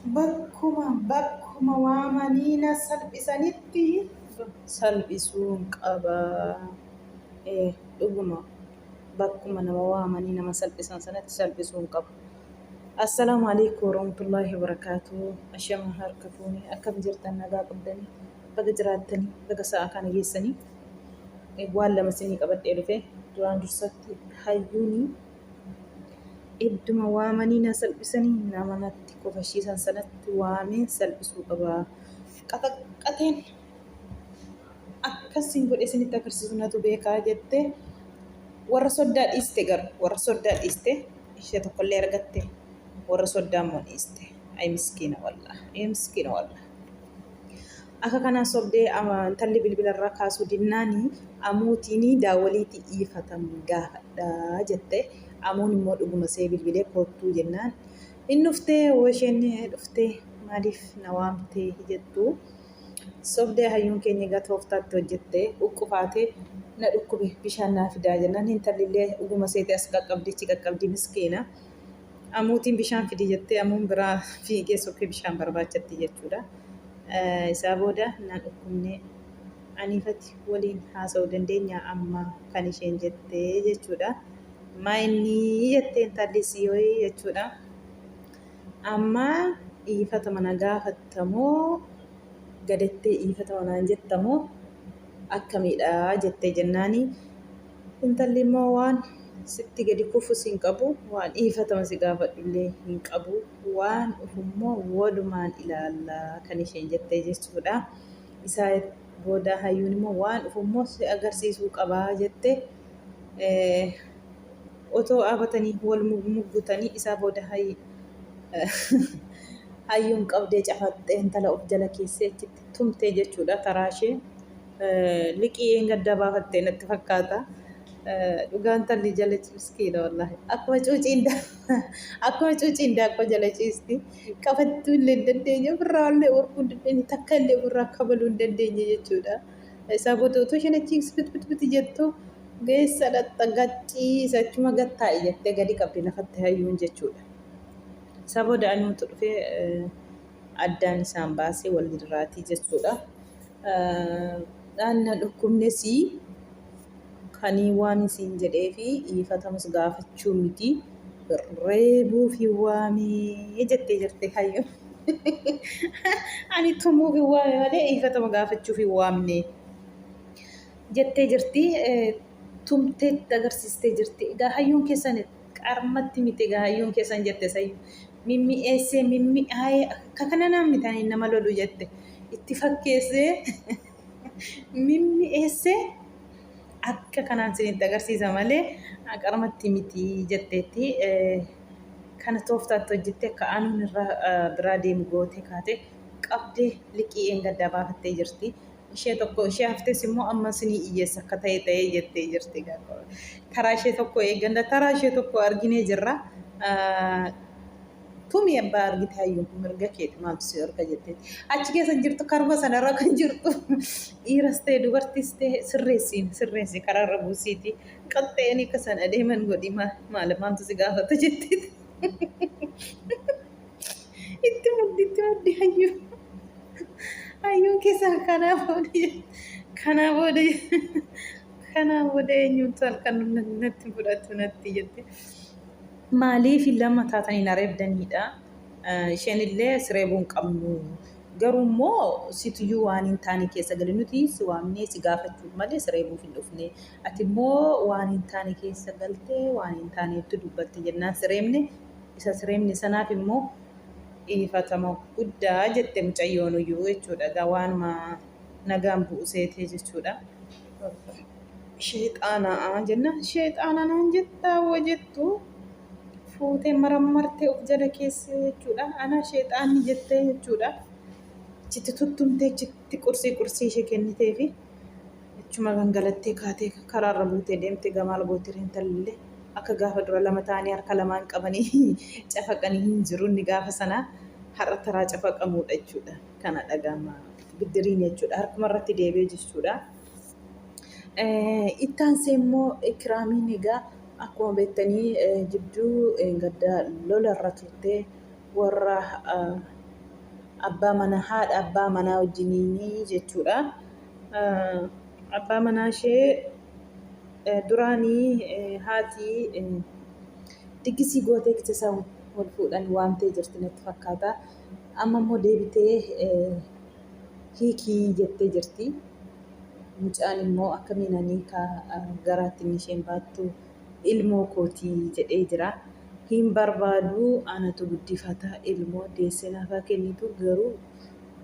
bakkuma waamanii na salphisanitti salphisuun qabaa. Dhuguma bakkuma nama waamanii nama salphisan sanatti salphisuun qaba. Assalaamu alaikum warahmatullahi wabarakatuh. Ashama harka fuuni akkam jirtan nagaa qabdanii baga jiraattanii baga sa'a kana geessanii waan lama isinii qabadhee dhufe duraan dursatti hayyuuni idduma waamanii na salphisanii nama natti kofashiisan sanatti waamee salphisuu qaba. Qaxaqqateen akkasiin godhe isinitti agarsiisu natu beekaa jettee warra soddaa dhiiste garu warra soddaa dhiiste ishee tokkollee argatte warra soddaa immoo dhiiste. Ay miskiina wallah. Akka kanaan sobdee intalli bilbilarraa kaasuu dinnaanii amuutiinii daawwaliitii iifatamu gaafadhaa jette. Amuun immoo dhuguma see bilbilee koottuu jennaan hin dhuftee isheen dhuftee maaliif na waamtee jettu. Sobdee hayyuun keenya egaa tooftaatti hojjettee uqqufaatee na dhukkube bishaan naa fidaa jennaan intallillee dhuguma seetee as qaqqabdi miskiina. Amuutiin bishaan fidi jettee amuun biraa fiigee sokkee bishaan barbaachatti jechuudha. Isaa booda na dhukkubnee aniifatti waliin haasa'uu dandeenya amma kan isheen jettee jechuudha. Maayinni jettee intalli siyooyi jechuudha. Amma dhiifata mana gaafattamoo gadattee dhiifata manaan jettamoo akkamiidha jettee jennaani. Intalli immoo waan sitti gadi kufus hin qabu waan dhiifatama si gaafadhullee hin qabu waan ufummoo walumaan ilaallaa kan isheen jettee jechuudha. Isaa booda hayyuun immoo waan ufummoo si agarsiisuu qabaa jettee otoo dhaabatanii wal muggutanii isaa booda hayyuun qabdee cafattee intala of jala keessee achitti tumtee jechuudha. Taraashee liqii gadda baafattee natti fakkaata. Dhugaan talli jala miskiina wallahi akkuma cuuciin daakkoo jala ciisti. Qabattuu illee hin dandeenye ofirraa illee orkuu hin dandeenye takka illee ofirraa kabaluu hin dandeenye jechuudha. Isaa booda otoo isheen achiin biti jettu geessa dhatta gacciisa achuma gattaa'i jettee gadi qabdi lafatti hayyuun jechuudha. Isaa booda anuutu dhufee addaan isaan baasee wal diraatii jechuudha. Dhaanna dhukkubnesii kanii waan isin jedhee fi dhiifatamus gaafachuu miti reebuu fi waamee jettee jirte hayyuun. Ani tumuu fi waamee malee dhiifatama gaafachuu fi waamne jettee jirti. Tumtee agarsiistee jirti. Egaa hayyuun keessan qarmatti miti egaa hayyuun keessan jette sayyu. Mimmi'eessee mimmi'aayee akka kana namni tanii nama lolu jette. Itti fakkeessee mimmi'eessee akka kanaan isinitti agarsiisa malee qarmatti miti jetteetti. Kana tooftaatti hojjettee akka aanuun irraa biraa deemu gootee kaatee qabdee liqii gaddaa baafattee jirti. Ishee tokko ishee haftes immoo amma isinii iyyeessa akka ta'ee jettee jirti. Taraa ishee tokko eegganna taraa ishee tokko arginee jirra. Tumi abbaa argite hayyuun kun mirga keeti maaltu si arga jetteeti. Achi keessa jirtu karma sanarra kan jirtu dhiiras ta'e dubartis ta'e sirreessi karaarra buusiiti. Qaxxeeni akka sana adeeman godhi maaltu si gaafata jetteeti. Itti muddi hayyuun. Hayyuun keessaa kanaa booda eenyuutu halkan natti fudhatu natti jette. Maaliif lama taatanii na reebdanidha. Isheen illee si reebuu hin qabnu. Garuu immoo situyyuu waan hin taane keessa gali nuti si waamnee si gaafachuuf malee si reebuuf hin dhufne. Ati immoo waan hin taane keessa galtee waan hin taanetti dubbatte jennaan si reebne. Isa si reebne sanaaf immoo dhiifatama guddaa jette mucayyoon iyyuu jechuudha. Waanuma nagaan bu'useetee jechuudha. Sheexaanaa jenna. Sheexaanaa naan jettaa jettu fuutee marammartee of jala keessa jechuudha. Ana sheexaanni jettee jechuudha. Achitti tuttumtee achitti qursii ishee kennitee fi achuma gangalattee kaatee karaarra buutee deemtee gamaal gootiree intalillee akka gaafa dura lama ta'anii harka lamaan qabanii cafaqanii hin jiru inni gaafa sanaa har'a taraa cafaqamuudha jechuudha. Kana dhagama biddiriin jechuudha. Harkuma irratti deebi'ee jechuudha. Ittaansee immoo Ikiraamiin egaa akkuma beektanii jidduu gaddaa lolarra turtee warra abbaa manaa haadha abbaa manaa wajjiniin jechuudha. Abbaa manaa ishee duraanii haati diggisii gootee itti wal fuudhan waamtee jirti natti fakkaata. Amma immoo deebitee hiikii jettee jirti. Mucaan immoo akkamiinanii garaatti inni isheen baattu ilmoo kootii jedhee jira. Hin barbaadu anatu guddifata ilmoo deessee naafaa kennitu garuu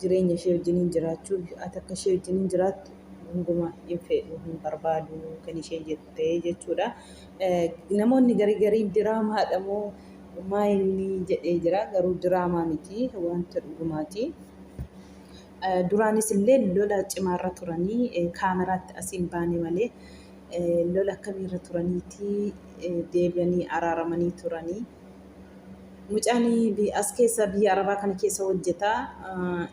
jireenya ishee wajjiniin jiraachuu ati akka ishee wajjiniin jiraattu hundumaa hin fedhu hin barbaadu kan isheen jettee jechuudha. Namoonni garii diraamaadha moo maayinni jedhee jira garuu diraamaa miti wanta dhugumaati. Duraanis illee lola cimaarra turanii kaameraatti asiin baane malee lola akkamiirra turaniiti deebi'anii araaramanii turanii. Mucaan as keessa biyya Arabaa kana keessa hojjeta.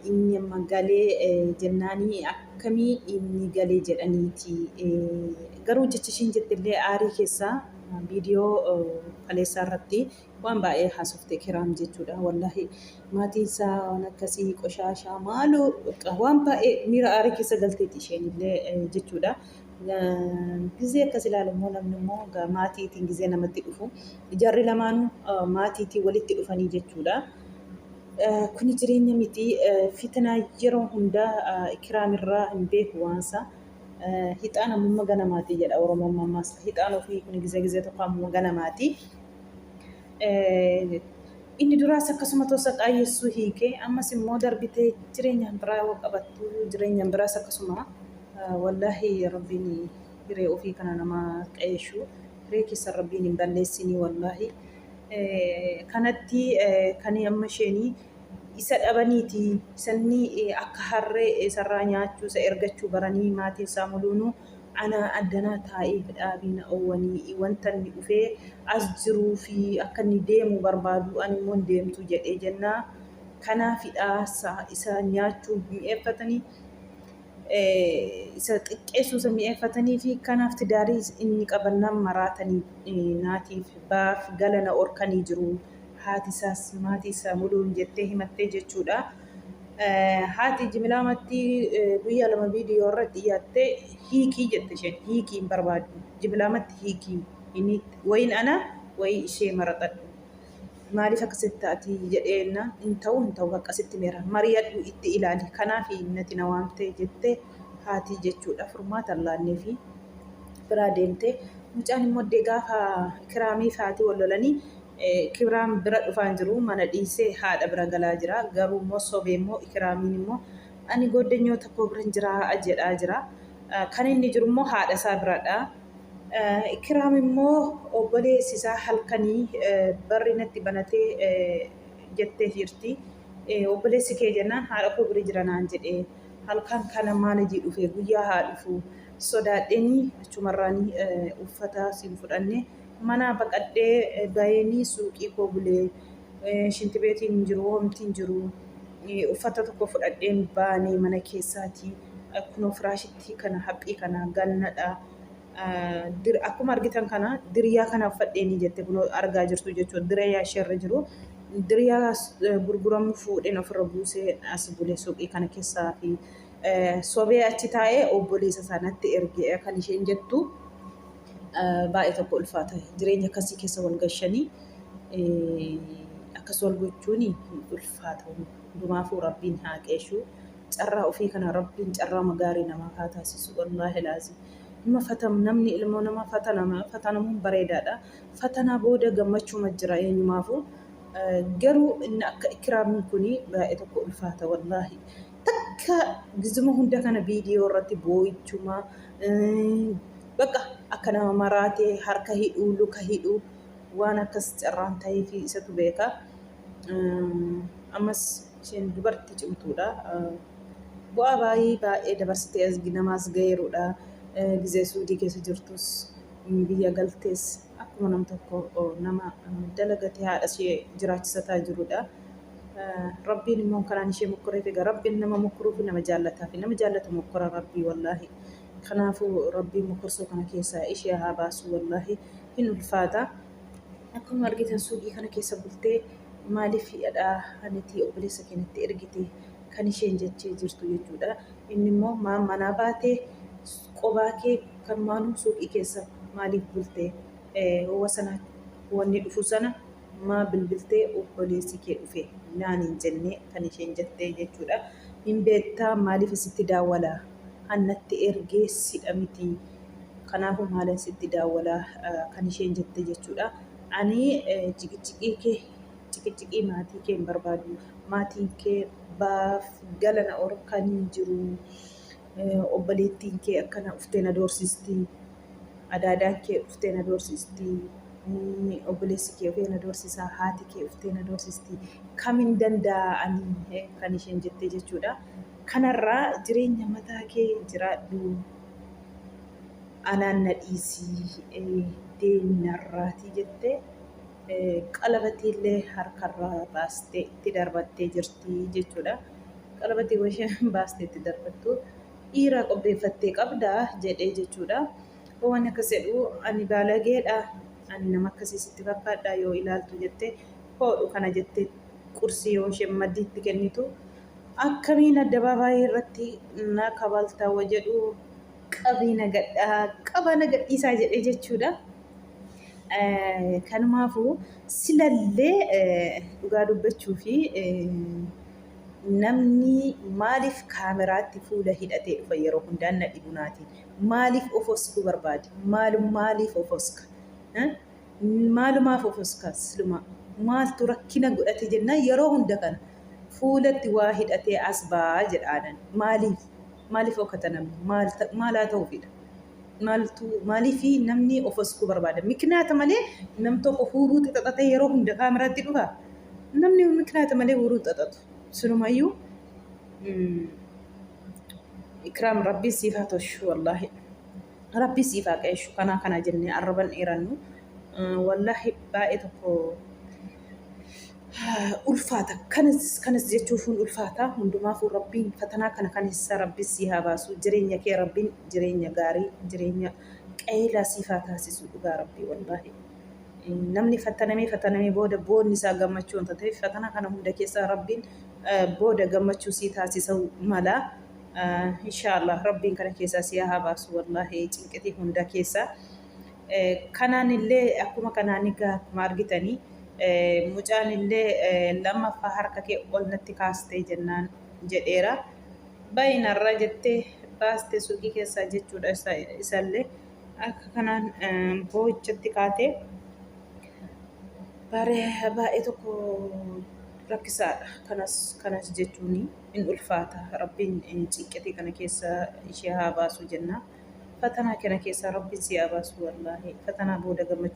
Inni amma galee jennaanii akkamii inni galee jedhaniiti. Garuu jecha ishiin jettillee aarii keessaa viidiyoo kaleessaa irratti waan baay'ee haasofte Kiraam jechuudha. Wallahi maatii isaa waan akkasii qoshaashaa maaloo waan baay'ee miira aarii keessa galteeti isheen illee jechuudha. Gizee akkas ilaalu immoo namni immoo maatiitiin gizee namatti dhufu. Ijaarri lamaanuu maatiitiin walitti dhufanii jechuudha. Kuni jireenya miti fitanaa yeroo hundaa Kiraamirraa hin beeku waansa. Hixaan ammuma ganamaati jedha Oromoon mammaas. Hixaan ofii kun gizee tokko ammuma ganamaati. Inni duraas akkasuma tosa qaayessuu hiikee ammas immoo darbitee jireenya biraa qabattu jireenya biraas akkasuma wallahi rabbiin hiree ofii kana nama qayeeshu hiree keessa rabbiin hin balleessinii wallahi. Kanatti kan amma isheenii isa dhabaniiti sanni akka harree isarraa nyaachuu isa ergachuu baranii maatiin isaa muluunuu ana addanaa taa'ee dhaabiin oowwanii wanta inni dhufee as jiruu fi akka inni deemu barbaadu ani immoo deemtu jedhee jennaa. Kanaafidhaa isa nyaachuu mi'eeffatanii isa xiqqeessuu isa mi'eeffatanii fi kanaaf tidaarii inni qabannaan maraatanii naatiif baaf galana orkanii jiru. Haati isaas maatii isaa muluun jettee himattee jechuudha. Haati jimilaamatti guyyaa lama viidiyoo irratti dhiyaattee hiikii jette isheen hiikii hin barbaadu. Jimilaamatti hiikii inni wayin ana wayi ishee maraxadhu. Maaliif akkasitti taati jedheenna hin ta'u akkasitti meera mari'adhu itti ilaali. Kanaaf nati na waamtee jettee haati jechuudha. Furmaata laannee fi biraa deemtee mucaan immoo gaafa Kiraamii fi haati wal lolanii Kiraam bira dhufaan jiru mana dhiisee haadha bira galaa jira. Garuu immoo sobee immoo Kiraamiin immoo ani goddanyoota koo bira jira jedhaa jira. Kan inni jiru immoo haadha isaa biradha. Kiraam immoo obboleessi isaa halkanii barri natti banatee jettee jirti. Obboleessi kee jennaan haadha koo bira jira naan jedhee halkan kana maal hojii dhufee guyyaa haa dhufu sodaadheenii achumarraanii uffata siin fudhannee mana baqadhee baay'inii suuqii koo bulee shinti beetiin jiru homtiin jiru uffata tokko fudhadheen baanee mana keessaatii kunoo firaashitti kana haphii kana gannadha. Akkuma argitan kana diriyaa kana uffadheenii jette kun argaa jirtu jechuudha. Diriyaa isheerra jiru diriyaa gurguramu fuudheen ofirra buusee as bulee suuqii kana keessaa fi sobee achi taa'ee obboleessa sanatti ergee kan isheen jettu. Baay'ee tokko ulfaata jireenya akkasii keessa wal gashanii akkas wal gochuun ulfaata hundumaafuu rabbiin haa qeeshu carraa ofii kana rabbiin carraa magaarii namaa haa taasisu wallaahi laazim namni ilmoo namaa fatanamuun bareedaadha. Fatanaa booda gammachuu jira eenyumaafuu garuu inni akka Kiraamiin kuni baay'ee tokko ulfaata wallaahi. Takka gizuma hunda kana viidiyoo irratti boo'ichuma bakka akka nama maraatee harka hidhuu luka hidhuu waan akkas carraan ta'ee fi isatu beeka. Ammas isheen dubartii cimtuudha. Bu'aa baay'ee dabarsitee namaas gaheerudha. Gizee Suudii keessa jirtus biyya galtees akkuma nam tokko nama dalagatee haadha ishee jiraachisataa jirudha. Rabbiin immoo kanaan ishee mokkoreef egaa rabbiin nama mokkoruuf nama jaallataa fi nama jaallatu mokkora rabbii wallaahi. Kanaafuu rabbiin mokkorsuu kana keessaa ishee haa baasu wallaahi hin ulfaata. Akkuma argitan suuqii kana keessa bultee maaliif hidhaa hanitii obboleessa keenyatti ergite kan isheen jechee jirtu jechuudha. Inni immoo manaa baatee qophaa kee kan maalum suuqii keessa maaliif bultee ho'a sana wanni dhufu sana maa bilbiltee obboleessi kee dhufe naan hin jennee kan isheen jettee jechuudha. Hin beektaa maaliif sitti daawwalaa hannatti ergee sidha miti. Kanaafuu maalan sitti daawwalaa kan isheen jette jechuudha. Ani ciqicidhii maatii kee hin barbaadu. Maatiin kee baaf galana kan hin jiru. Obboleettiin kee akkana uftee na doorsisti. Adaadaan kee uftee na doorsisti. Obboleessi kee uftee na doorsisaa. Haati kee uftee na doorsisti. Kamiin danda'a ani kan isheen jette jechuudha. Kanarraa jireenya mataa kee jiraadhu. Anaan na dhiisii deemnarraatii jettee qalabatiillee harkarraa baastee itti darbattee jirti jechuudha. Qalabatii isheen baastee itti darbattu dhiira qopheeffattee qabdaa jedhee jechuudha. Waan akkas jedhu ani baalageedha. Ani nama akkasiisitti fakkaadha yoo ilaaltu jettee hoodhu kana jettee qursii yoo isheen maddiitti kennitu akkamiin addabaabaayii irratti na kabaltaa jedhu qabiina gadhaa qabana gadhiisaa jedhee jechuudha. Kanumaafuu silallee dhugaa dubbachuu fi namni maaliif kaameraatti fuula hidhatee dhufa yeroo hundaan na dhibunaatiin maaliif of oskuu barbaade maaliif of oska maalumaaf of oska siluma maaltu rakkina godhate jennaan yeroo hunda kana fuulatti waa hidhatee as ba'aa jedhaan maaliif okkata namni maalaa ta'uufidha. Maaliif namni of oskuu barbaada? Mikinaata malee nam tokko fuuruutti xaxatee yeroo hunda kaameraatti dhufa. Namni mikinaata malee fuuruu xaxatu. Sinumayyuu ikraam rabbii siif haa toshu wallaahi. Rabbii siif haa qeeshu kana jennee arraban dheerannu. Wallaahi baay'ee tokko ulfaata kanas jechuufuun ulfaata hundumaafuu rabbiin fatanaa kana kanessa rabbi si haa baasu jireenya kee rabbiin jireenya gaarii jireenya qeelaa siif haa taasisu dhugaa rabbii wallaahi. Namni fatanamee booda boonni isaa gammachuu wanta ta'eef fatanaa kana hunda keessaa rabbiin booda gammachuu si taasisa mala. Inshaallah rabbiin kana keessaa si haa baasu wallaahi cinqitii hunda keessaa. Kanaan illee akkuma kanaan akkuma argitanii mucaan illee lammaffaa harka kee ol natti kaastee jennaan jedheera. Baay'inarra jettee baastee suuqii keessaa jechuudha isallee akka kanaan boo'ichatti kaatee baay'ee tokko rakkisaadha. Kanas jechuun in ulfaata. Rabbiin cinqitii kana keessaa ishee haa baasu jenna. Fatanaa kana keessaa rabbiin si haa baasu wallaahi. Fatanaa booda gammachuu.